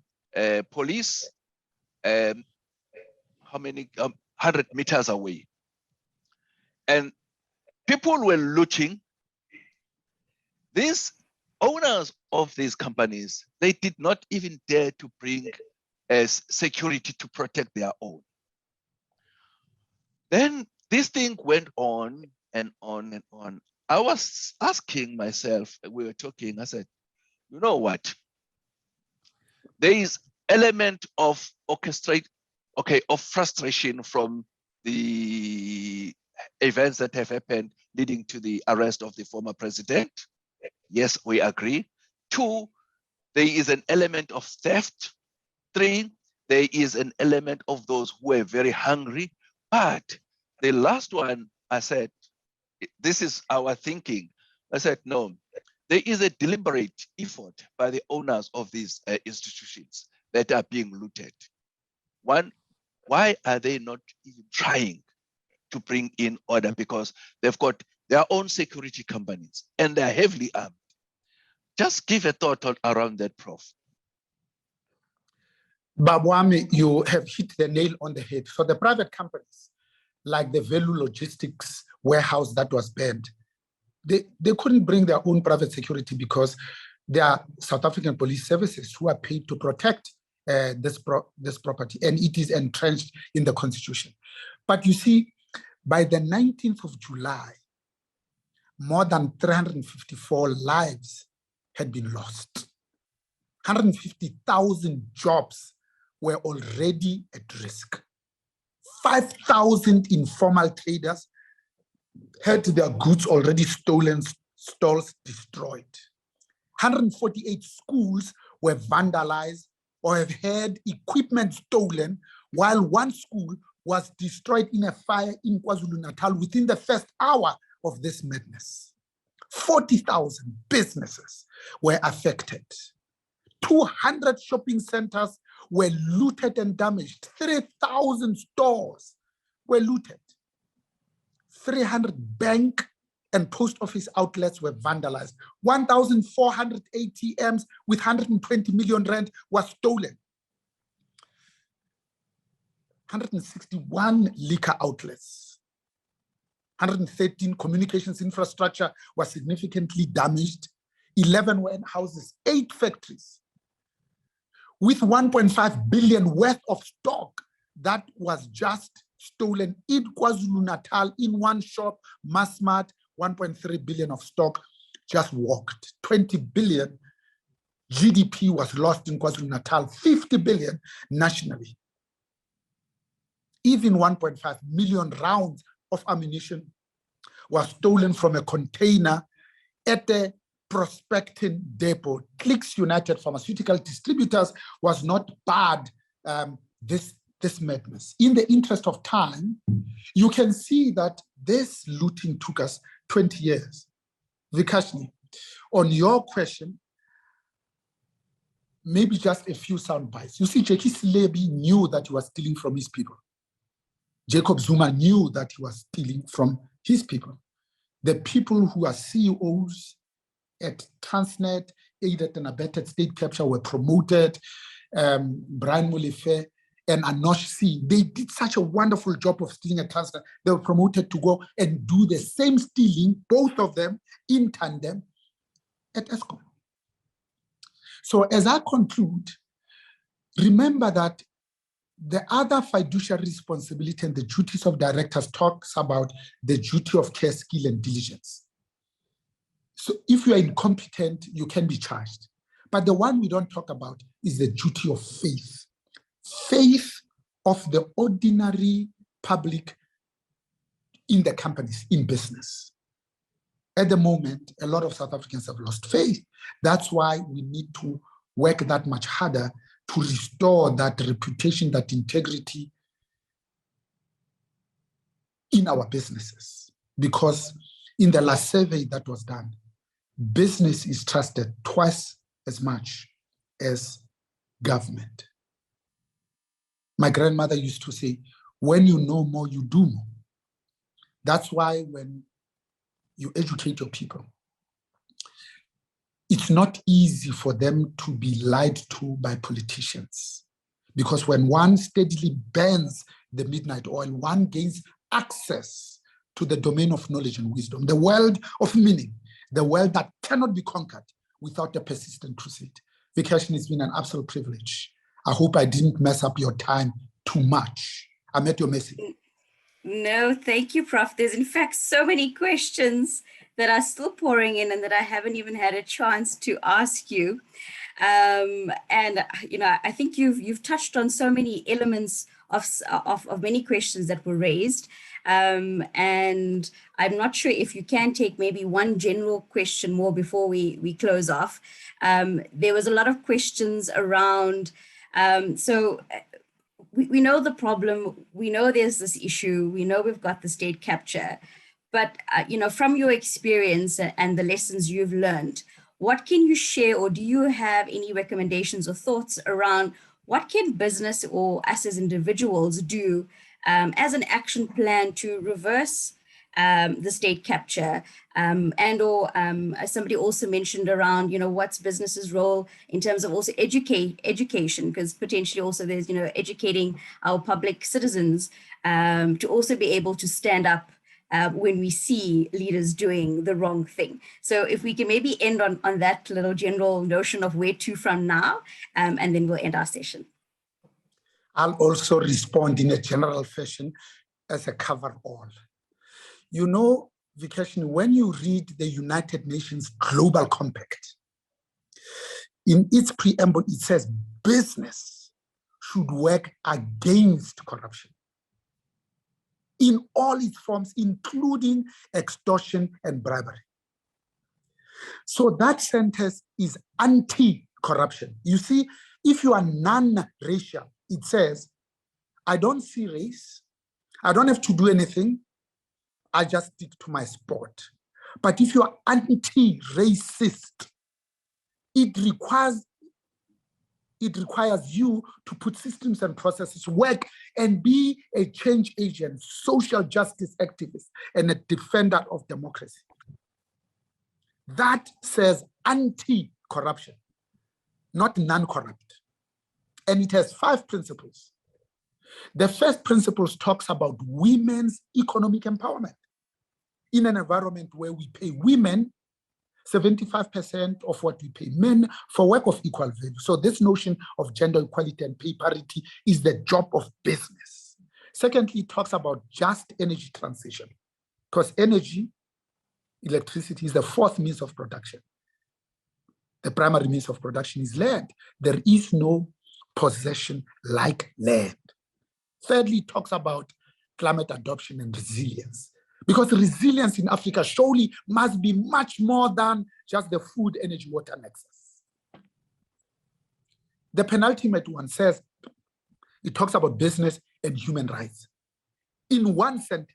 police how many 100 meters away, and people were looting. These owners of these companies, they did not even dare to bring security to protect their own. Then this thing went on and on and on. I was asking myself, we were talking, I said, you know what? There is element of of frustration from the events that have happened leading to the arrest of the former president. Yes, we agree. 2, there is an element of theft. 3, there is an element of those who are very hungry. But the last one, I said, this is our thinking. I said, no, there is a deliberate effort by the owners of these institutions that are being looted. One, why are they not even trying to bring in order? Because they've got their own security companies and they're heavily armed. Just give a thought around that, Prof. Babwami, you have hit the nail on the head. For the private companies, like the Velu Logistics warehouse that was burned, they couldn't bring their own private security because there are South African police services who are paid to protect this property, and it is entrenched in the constitution. But you see, by the 19th of July, more than 354 lives had been lost. 150,000 jobs were already at risk. 5,000 informal traders had their goods already stolen, stalls destroyed. 148 schools were vandalized or have had equipment stolen, while one school was destroyed in a fire in KwaZulu-Natal within the first hour of this madness. 40,000 businesses were affected. 200 shopping centers were looted and damaged. 3,000 stores were looted. 300 bank and post office outlets were vandalized. 1,400 ATMs with 120 million rand was stolen. 161 liquor outlets. 113 communications infrastructure was significantly damaged. 11 warehouses, 8 factories, with 1.5 billion worth of stock that was just stolen in KwaZulu-Natal in one shop, Massmart, 1.3 billion of stock just walked. 20 billion GDP was lost in KwaZulu-Natal, 50 billion nationally. Even 1.5 million rounds of ammunition was stolen from a container at the prospecting depot, Clicks United Pharmaceutical Distributors was not barred this madness. In the interest of time, you can see that this looting took us 20 years. Vikashni, on your question, maybe just a few sound bites. You see, Jackie Slebi knew that he was stealing from his people. Jacob Zuma knew that he was stealing from his people. The people who are CEOs at Transnet, aided and abetted state capture, were promoted. Brian Molefe and Anosh C, they did such a wonderful job of stealing at Transnet. They were promoted to go and do the same stealing, both of them in tandem, at Eskom. So as I conclude, remember that the other fiduciary responsibility and the duties of directors talks about the duty of care, skill, and diligence. So if you are incompetent, you can be charged. But the one we don't talk about is the duty of faith. Faith of the ordinary public in the companies, in business. At the moment, a lot of South Africans have lost faith. That's why we need to work that much harder to restore that reputation, that integrity in our businesses. Because in the last survey that was done, business is trusted twice as much as government. My grandmother used to say, when you know more, you do more. That's why when you educate your people, it's not easy for them to be lied to by politicians. Because when one steadily burns the midnight oil, one gains access to the domain of knowledge and wisdom, the world of meaning, the world that cannot be conquered without a persistent crusade. Vacation, it's been an absolute privilege. I hope I didn't mess up your time too much. I met your message. No, thank you, Prof. There's in fact so many questions that are still pouring in and that I haven't even had a chance to ask you. And you know, I think you've touched on so many elements of many questions that were raised. And I'm not sure if you can take maybe one general question more before we close off. There was a lot of questions around, we know the problem, we know there's this issue, we know we've got the state capture, but you know, from your experience and the lessons you've learned, what can you share, or do you have any recommendations or thoughts around what can business or us as individuals do as an action plan to reverse the state capture, and or somebody also mentioned around, you know, what's business's role in terms of also education, because potentially also there's, you know, educating our public citizens to also be able to stand up when we see leaders doing the wrong thing. So if we can maybe end on that little general notion of where to from now, and then we'll end our session. I'll also respond in a general fashion as a cover-all. You know, Vikesh, when you read the United Nations Global Compact, in its preamble, it says business should work against corruption in all its forms, including extortion and bribery. So that sentence is anti-corruption. You see, if you are non-racial, it says, I don't see race, I don't have to do anything, I just stick to my sport. But if you are anti-racist, it requires you to put systems and processes work and be a change agent, social justice activist, and a defender of democracy. That says anti-corruption, not non-corrupt. And it has 5 principles. The first principle talks about women's economic empowerment. In an environment where we pay women 75% of what we pay men for work of equal value. So this notion of gender equality and pay parity is the job of business. Secondly, it talks about just energy transition, because energy, electricity, is the 4th means of production. The primary means of production is land. There is no possession like land. Thirdly, it talks about climate adoption and resilience. Because resilience in Africa surely must be much more than just the food, energy, water nexus. The penultimate one says, it talks about business and human rights. In one sentence,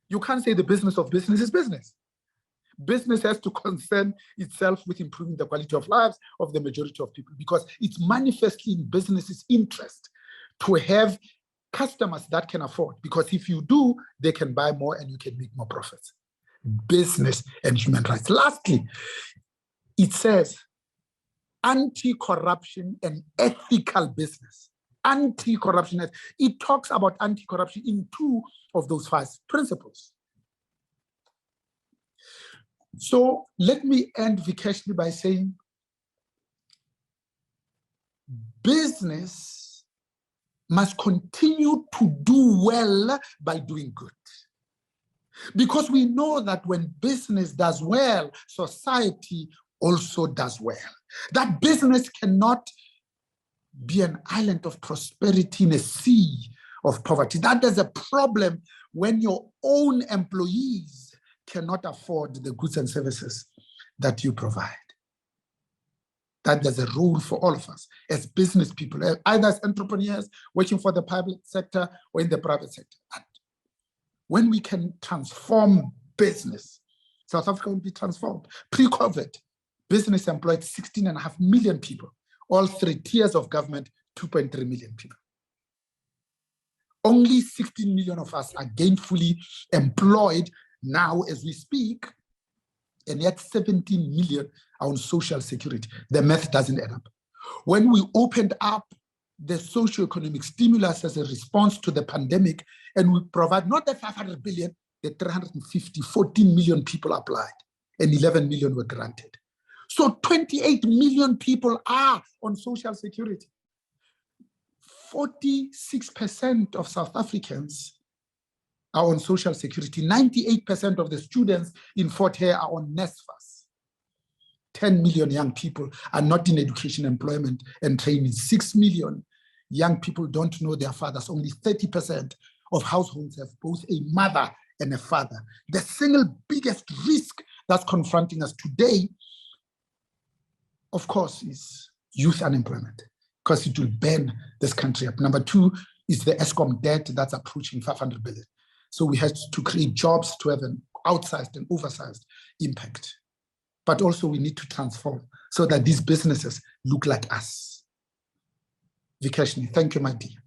you can't say the business of business is business. Business has to concern itself with improving the quality of lives of the majority of people, because it's manifestly in business's interest to have customers that can afford, because if you do, they can buy more and you can make more profits. Business and human rights. Lastly, it says anti-corruption and ethical business. Anti-corruption, it talks about anti-corruption in two of those five principles. So let me end, Vikeshni, by saying business must continue to do well by doing good. Because we know that when business does well, society also does well. That business cannot be an island of prosperity in a sea of poverty. That is a problem when your own employees cannot afford the goods and services that you provide. That there's a role for all of us as business people, either as entrepreneurs working for the public sector or in the private sector. And when we can transform business, South Africa will be transformed. Pre-COVID, business employed 16.5 million people. All three tiers of government, 2.3 million people. Only 16 million of us are gainfully employed now as we speak, and yet 17 million are on social security. The math doesn't add up. When we opened up the socio-economic stimulus as a response to the pandemic, and we provide not the 500 billion, the 350, 14 million people applied, and 11 million were granted. So 28 million people are on social security. 46% of South Africans are on social security. 98% of the students in Fort Hare are on NSFAS. 10 million young people are not in education, employment, and training. 6 million young people don't know their fathers. Only 30% of households have both a mother and a father. The single biggest risk that's confronting us today, of course, is youth unemployment, because it will burn this country up. Number two is the ESCOM debt that's approaching 500 billion. So we have to create jobs to have an outsized and oversized impact. But also we need to transform so that these businesses look like us. Vikeshni, thank you, my dear.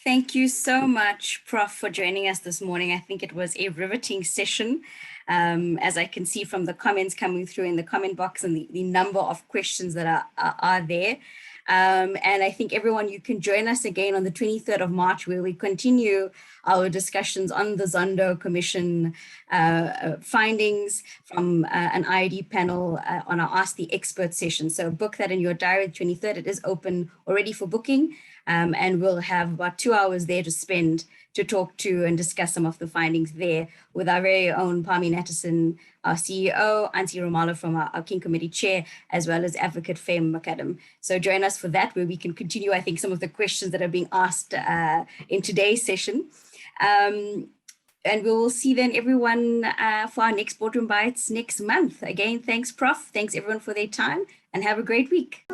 Thank you so much, Prof, for joining us this morning. I think it was a riveting session, as I can see from the comments coming through in the comment box and the number of questions that are there. And I think everyone, you can join us again on the 23rd of March, where we continue our discussions on the Zondo Commission findings from an IID panel on our Ask the Expert session. So book that in your diary, 23rd. It is open already for booking. And we'll have about 2 hours there to spend to talk to and discuss some of the findings there with our very own Pami Natterson, our CEO, Auntie Romalo from our King Committee Chair, as well as Advocate Fame McAdam. So join us for that, where we can continue, I think, some of the questions that are being asked in today's session. And we will see then everyone for our next Boardroom Bites next month. Again, thanks, Prof. Thanks everyone for their time, and have a great week.